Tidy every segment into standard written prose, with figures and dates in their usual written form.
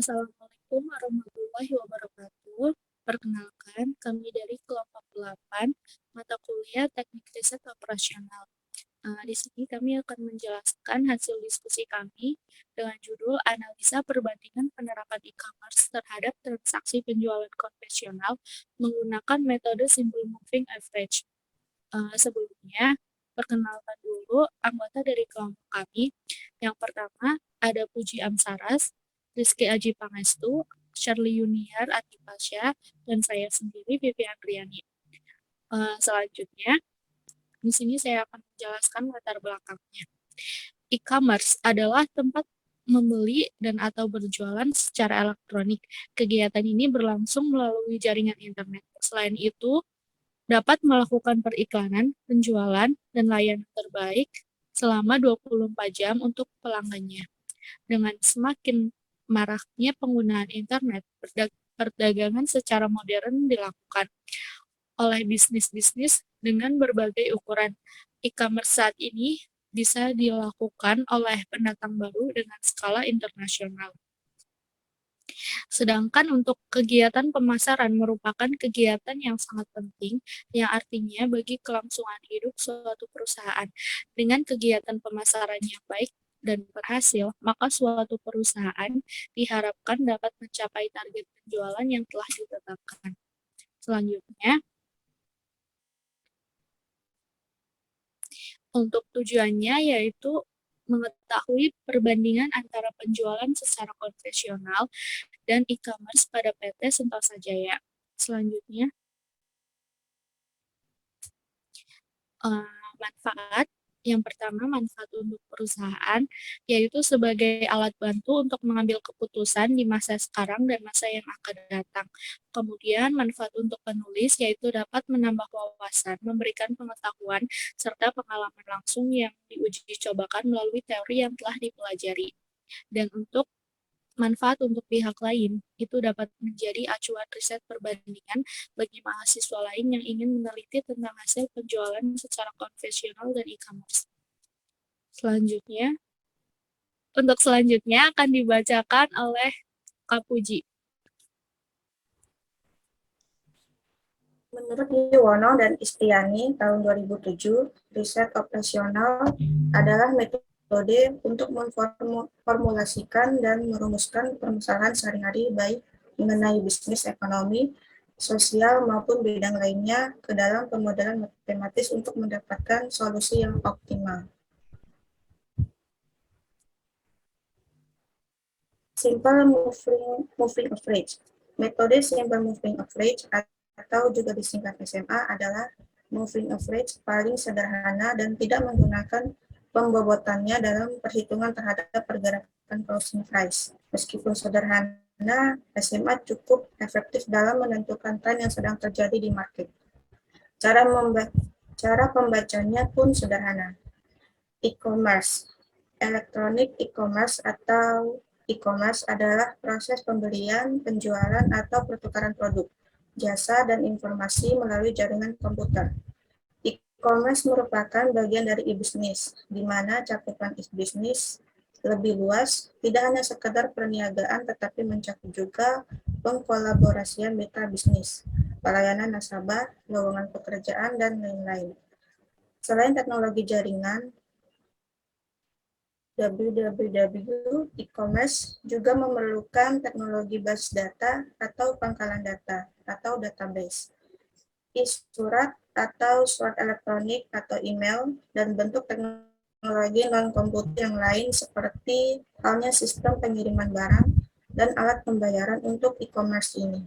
Assalamualaikum warahmatullahi wabarakatuh. Perkenalkan, kami dari kelompok 8, mata kuliah Teknik Riset Operasional. Di sini kami akan menjelaskan hasil diskusi kami dengan judul Analisa Perbandingan Penerapan E-commerce terhadap transaksi penjualan konvensional menggunakan metode Simple Moving Average. Sebelumnya, perkenalkan dulu anggota dari kelompok kami. Yang pertama, ada Puji Amsaras, Rizky Aji Pangestu, Shirley Yuniar Atipasya, dan saya sendiri, Vivi Andriani. Selanjutnya, di sini saya akan menjelaskan latar belakangnya. E-commerce adalah tempat membeli dan atau berjualan secara elektronik. Kegiatan ini berlangsung melalui jaringan internet. Selain itu, dapat melakukan periklanan, penjualan, dan layanan terbaik selama 24 jam untuk pelanggannya. Dengan semakin maraknya penggunaan internet, perdagangan secara modern dilakukan oleh bisnis-bisnis dengan berbagai ukuran. E-commerce saat ini bisa dilakukan oleh pendatang baru dengan skala internasional. Sedangkan untuk kegiatan pemasaran merupakan kegiatan yang sangat penting, yang artinya bagi kelangsungan hidup suatu perusahaan. Dengan kegiatan pemasaran yang baik dan berhasil, maka suatu perusahaan diharapkan dapat mencapai target penjualan yang telah ditetapkan. Selanjutnya, untuk tujuannya yaitu mengetahui perbandingan antara penjualan secara konvensional dan e-commerce pada PT Sentosa Jaya. Selanjutnya, manfaat. Yang pertama, manfaat untuk perusahaan, yaitu sebagai alat bantu untuk mengambil keputusan di masa sekarang dan masa yang akan datang. Kemudian, manfaat untuk penulis, yaitu dapat menambah wawasan, memberikan pengetahuan, serta pengalaman langsung yang diuji cobakan melalui teori yang telah dipelajari. Dan untuk manfaat untuk pihak lain, itu dapat menjadi acuan riset perbandingan bagi mahasiswa lain yang ingin meneliti tentang hasil penjualan secara konvensional dan e-commerce. Untuk selanjutnya akan dibacakan oleh Kak Puji. Menurut Yuwono dan Istiani tahun 2007, riset operasional adalah metode untuk memformulasikan dan merumuskan permasalahan sehari-hari baik mengenai bisnis, ekonomi, sosial maupun bidang lainnya ke dalam pemodelan matematis untuk mendapatkan solusi yang optimal. Simple moving average. Metode simple moving average atau juga disingkat SMA adalah moving average paling sederhana dan tidak menggunakan pembobotannya dalam perhitungan terhadap pergerakan closing price. Meskipun sederhana, SMA cukup efektif dalam menentukan tren yang sedang terjadi di market. Cara pembacanya pun sederhana. E-commerce. Electronic e-commerce atau e-commerce adalah proses pembelian, penjualan, atau pertukaran produk, jasa, dan informasi melalui jaringan komputer. E-commerce merupakan bagian dari e-business, di mana cakupan e-business lebih luas, tidak hanya sekedar perniagaan, tetapi mencakup juga pengkolaborasian mitra bisnis, pelayanan nasabah, lowongan pekerjaan, dan lain-lain. Selain teknologi jaringan, www e-commerce juga memerlukan teknologi base data atau pangkalan data atau database, e-surat atau surat elektronik atau email, dan bentuk teknologi non-komputer yang lain seperti halnya sistem pengiriman barang dan alat pembayaran untuk e-commerce ini.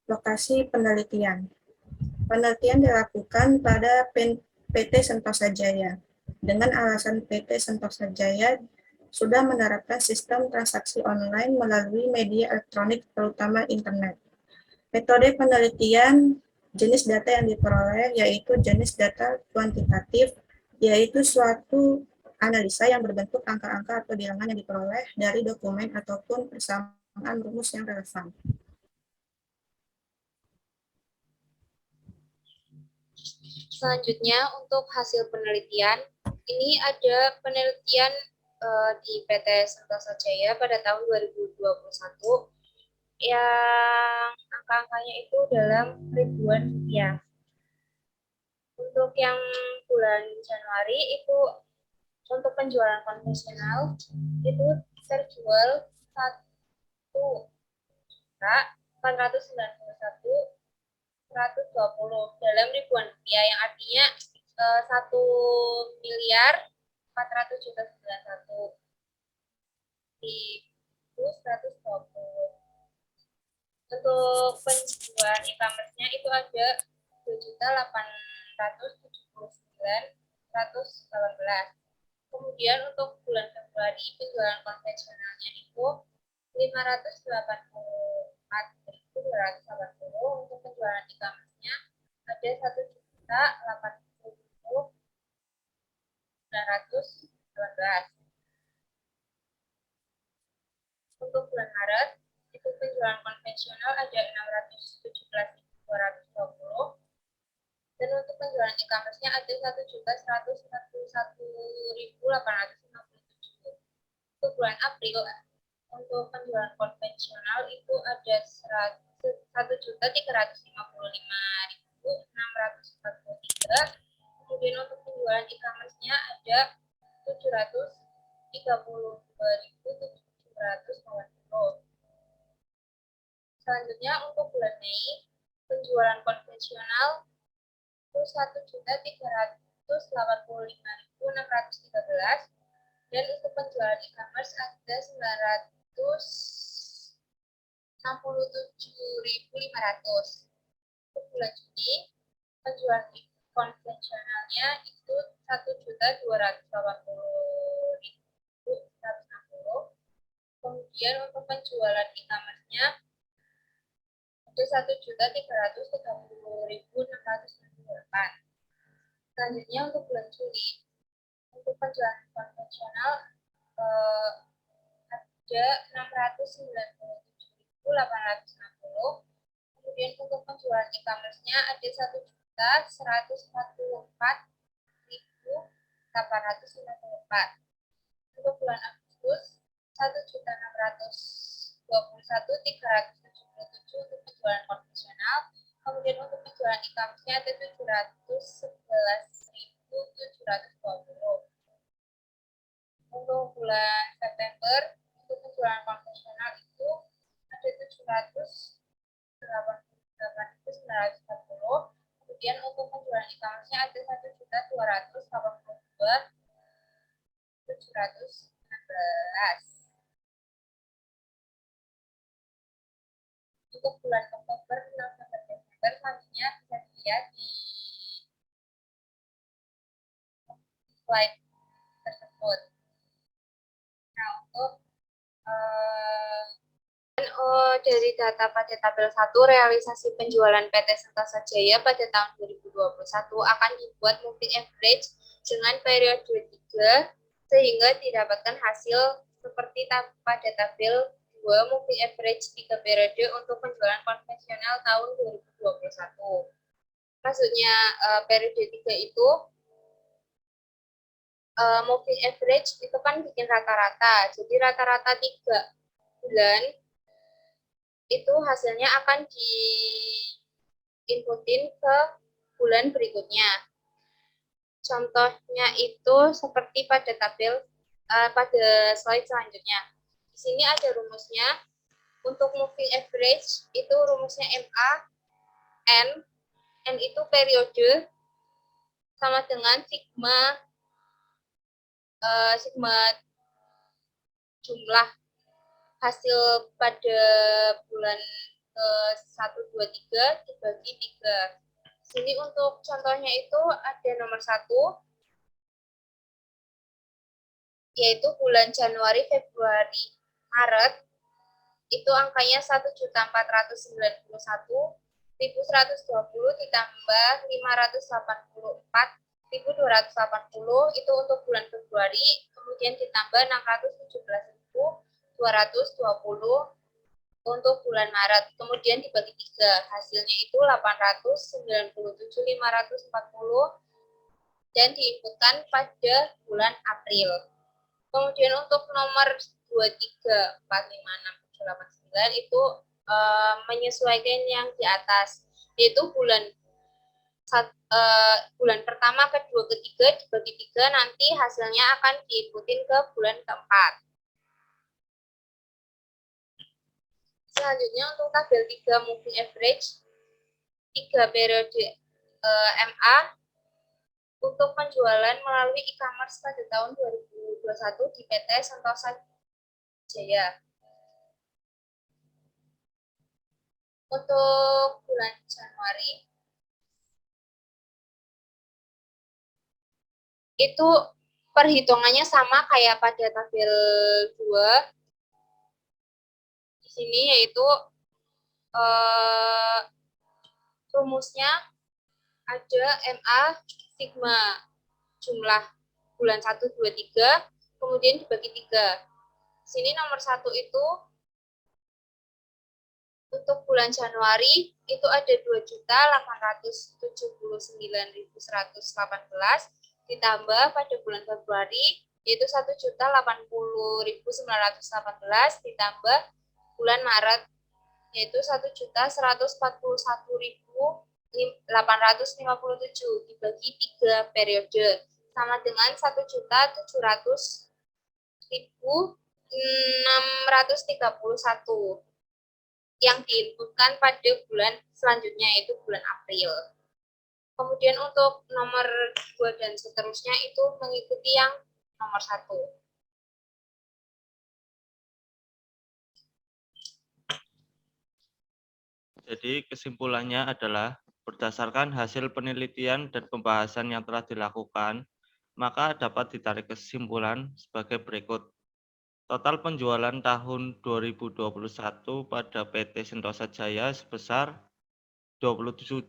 Lokasi penelitian. Penelitian dilakukan pada PT Sentosa Jaya. Dengan alasan PT Sentosa Jaya sudah menerapkan sistem transaksi online melalui media elektronik terutama internet. Metode penelitian jenis data yang diperoleh yaitu jenis data kuantitatif, yaitu suatu analisa yang berbentuk angka-angka atau bilangan yang diperoleh dari dokumen ataupun persamaan rumus yang relevan. Selanjutnya, untuk hasil penelitian, ini ada penelitian di PT Sentosa Jaya pada tahun 2021 yang angka-angkanya itu dalam ribuan rupiah. Untuk yang bulan Januari itu untuk penjualan konvensional itu terjual 1.491.120 dalam ribuan rupiah, yang artinya 1.400.000.901 ribu 120. Untuk penjualan e-commerce-nya itu ada 2.879.118. Kemudian untuk bulan Februari penjualan konvensionalnya itu 584.280. Untuk penjualan e-commerce-nya ada 1.080.918. Untuk bulan Maret itu penjualan konvensional ada 617.220, dan untuk penjualan e-commerce-nya ada 1.141.857. Untuk bulan April untuk penjualan konvensional itu ada 1.355.643. Kemudian untuk penjualan e-commerce-nya ada 732.780. Selanjutnya untuk bulan Mei penjualan konvensional itu 1.385.613, dan untuk penjualan e-commerce ada 967.500. Untuk bulan Juni penjualan konvensionalnya itu 1.280.160. Kemudian untuk penjualan e-commerce-nya ada 1.330.668. Selanjutnya untuk bulan Juli untuk penjualan konvensional ada 697.860. Kemudian untuk penjualan e-commerce-nya ada 1.114.854. Untuk bulan Agustus 1.621.377 untuk penjualan konvensional. Kemudian untuk penjualan e-commerce-nya ada 711.720. Untuk bulan September untuk penjualan konvensional itu ada 788.940. Kemudian untuk penjualan e-commerce-nya ada 1.282.716. Untuk bulan Oktober, November, Desember selanjutnya bisa dilihat di slide tersebut. Nah, untuk dari data pada tabel 1, realisasi penjualan PT Sentosa Jaya pada tahun 2021 akan dibuat moving average dengan periode 3 sehingga didapatkan hasil seperti pada tabel 2 moving average 3 periode untuk penjualan konvensional tahun 2021. Maksudnya periode 3 itu moving average itu kan bikin rata-rata. Jadi rata-rata 3 bulan itu hasilnya akan diinputin ke bulan berikutnya. Contohnya itu seperti pada tabel pada slide selanjutnya. Di sini ada rumusnya. Untuk moving average itu rumusnya MA N itu periode sama dengan sigma jumlah hasil pada bulan 1, 2, 3 dibagi 3. Sini untuk contohnya itu ada nomor 1, yaitu bulan Januari, Februari, Maret, itu angkanya 1.491.120 ditambah 584.280 itu untuk bulan Februari, kemudian ditambah 617.220 untuk bulan Maret, kemudian dibagi 3, hasilnya itu 897.540 dan diinputkan pada bulan April. Kemudian untuk nomor 23, 4, 5, 6, 7, 8, 9 itu menyesuaikan yang di atas, yaitu bulan pertama, kedua, ketiga dibagi 3, nanti hasilnya akan diikutin ke bulan keempat. Selanjutnya untuk tabel 3 moving average 3 periode MA untuk penjualan melalui e-commerce pada tahun 2021 di PT Sentosa Jaya. Untuk bulan Januari itu perhitungannya sama kayak pada tabel 2 di sini, yaitu rumusnya ada MA sigma jumlah bulan 1, 2, 3 kemudian dibagi 3. Sini nomor 1 itu untuk bulan Januari itu ada 2.879.118 ditambah pada bulan Februari yaitu 1.080.918 ditambah bulan Maret yaitu 1.141.857 dibagi 3 periode sama dengan 1.700.631 yang diinputkan pada bulan selanjutnya yaitu bulan April. Kemudian untuk nomor 2 dan seterusnya itu mengikuti yang nomor 1. Jadi kesimpulannya adalah berdasarkan hasil penelitian dan pembahasan yang telah dilakukan, maka dapat ditarik kesimpulan sebagai berikut. Total penjualan tahun 2021 pada PT Sentosa Jaya sebesar 27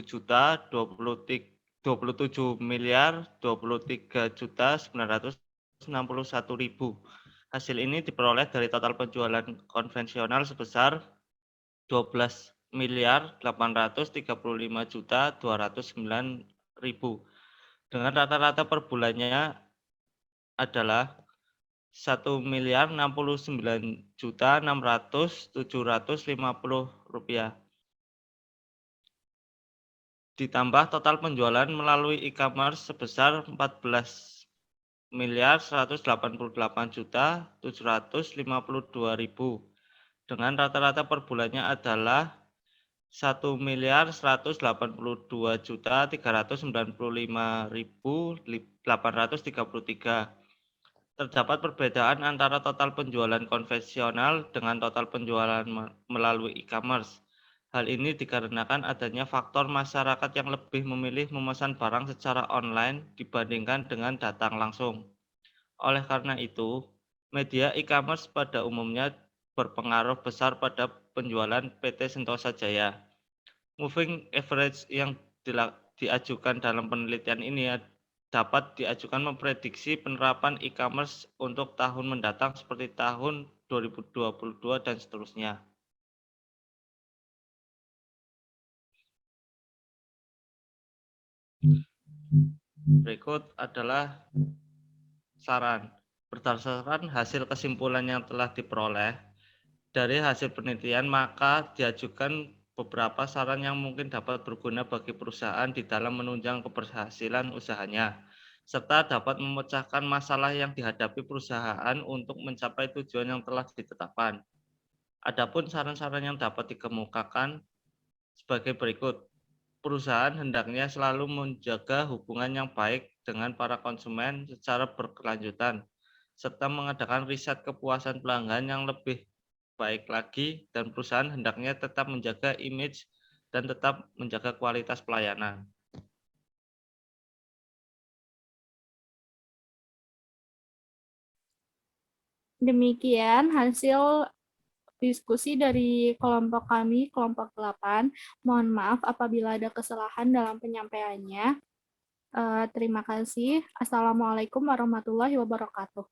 juta 27 miliar 23.961.000. Hasil ini diperoleh dari total penjualan konvensional sebesar 12 miliar 835.209.000 dengan rata-rata per bulannya adalah 1 miliar 69.600.750 rupiah. Ditambah total penjualan melalui e-commerce sebesar 14 miliar 188.752.000 dengan rata-rata per bulannya adalah 1 miliar 182.395.833. Terdapat perbedaan antara total penjualan konvensional dengan total penjualan melalui e-commerce. Hal ini dikarenakan adanya faktor masyarakat yang lebih memilih memesan barang secara online dibandingkan dengan datang langsung. Oleh karena itu, media e-commerce pada umumnya berpengaruh besar pada penjualan PT Sentosa Jaya. Moving average yang diajukan dalam penelitian ini dapat diajukan memprediksi penerapan e-commerce untuk tahun mendatang seperti tahun 2022 dan seterusnya. Berikut adalah saran. Berdasarkan hasil kesimpulan yang telah diperoleh dari hasil penelitian, maka diajukan beberapa saran yang mungkin dapat berguna bagi perusahaan di dalam menunjang keberhasilan usahanya, serta dapat memecahkan masalah yang dihadapi perusahaan untuk mencapai tujuan yang telah ditetapkan. Adapun saran-saran yang dapat dikemukakan sebagai berikut. Perusahaan hendaknya selalu menjaga hubungan yang baik dengan para konsumen secara berkelanjutan, serta mengadakan riset kepuasan pelanggan yang lebih baik lagi, dan perusahaan hendaknya tetap menjaga image dan tetap menjaga kualitas pelayanan. Demikian hasil diskusi dari kelompok kami, kelompok 8. Mohon maaf apabila ada kesalahan dalam penyampaiannya. Terima kasih. Assalamualaikum warahmatullahi wabarakatuh.